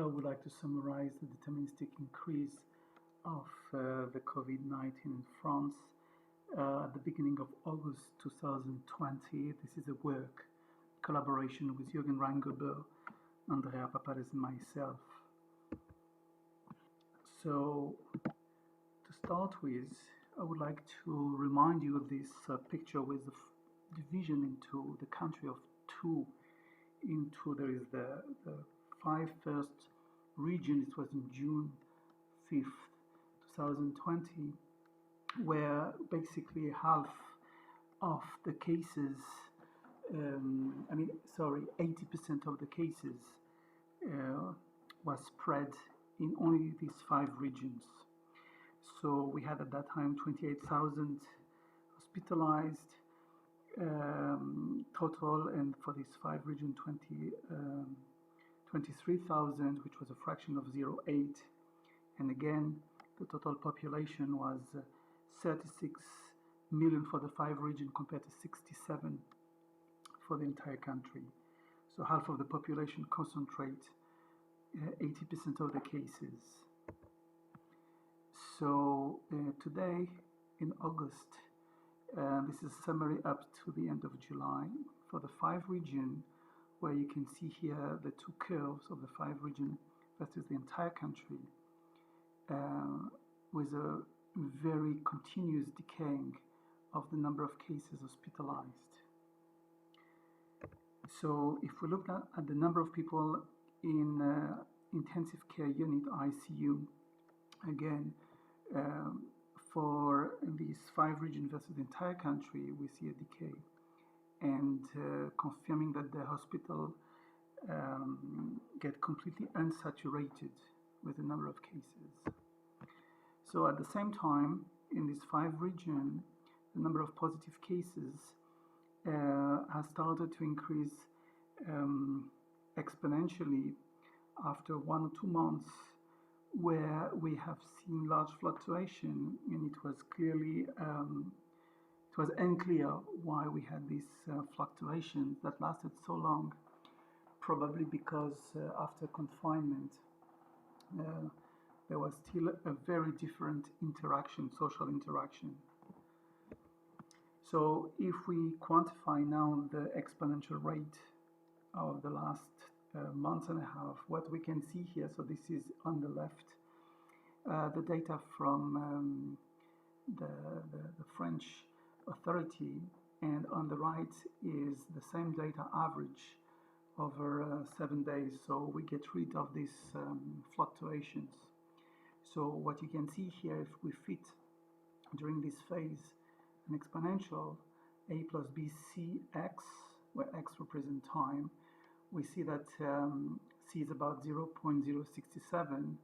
I would like to summarize the deterministic increase of the COVID-19 in France at the beginning of August 2020. This is a work collaboration with Jürgen Reingober, Andrea Papares, and myself. So, to start with, I would like to remind you of this picture with the division into the country of two. There is the five first regions. It was in June 5th, 2020, where basically half of the cases, 80% of the cases was spread in only these five regions. So we had at that time 28,000 hospitalized total, and for these five regions, 23,000, which was a fraction of 0.8. And again, the total population was 36 million for the five regions compared to 67 for the entire country. So half of the population concentrate 80% of the cases. So today in August, this is a summary up to the end of July for the five regions, where you can see here the two curves of the five regions versus the entire country, with a very continuous decaying of the number of cases hospitalized. So if we look at the number of people in intensive care unit ICU, again, for these five regions versus the entire country, we see a decay, and confirming that the hospital get completely unsaturated with the number of cases. So at the same time, in these five regions, the number of positive cases has started to increase exponentially after 1 or 2 months, where we have seen large fluctuation, and it was clearly it was unclear why we had these fluctuations that lasted so long, probably because after confinement there was still a very different interaction, social interaction. So if we quantify now the exponential rate of the last month and a half, what we can see here, so this is on the left, the data from the French authority, and on the right is the same data average over 7 days, so we get rid of these fluctuations. So what you can see here, if we fit during this phase an exponential a plus b c x, where x represents time, we see that c is about 0.067,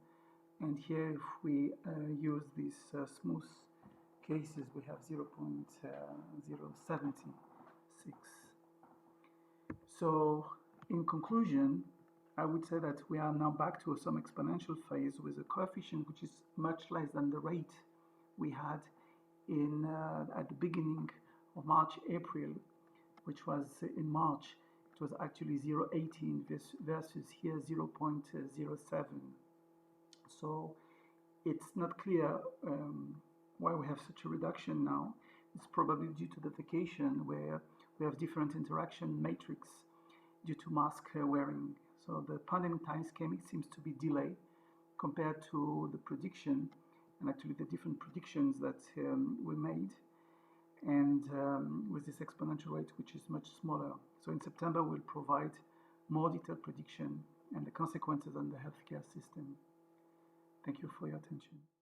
and here if we use these smooth cases, we have 0.076. So in conclusion, I would say that we are now back to some exponential phase with a coefficient which is much less than the rate we had in at the beginning of March, April, which was in March. It was actually 0.18 versus here 0.07. So it's not clear why we have such a reduction now. It's probably due to the vacation, where we have different interaction matrix due to mask wearing. So the pandemic time seems to be delayed compared to the prediction, and actually the different predictions that we made, and with this exponential rate which is much smaller. So in September we'll provide more detailed prediction and the consequences on the healthcare system. Thank you for your attention.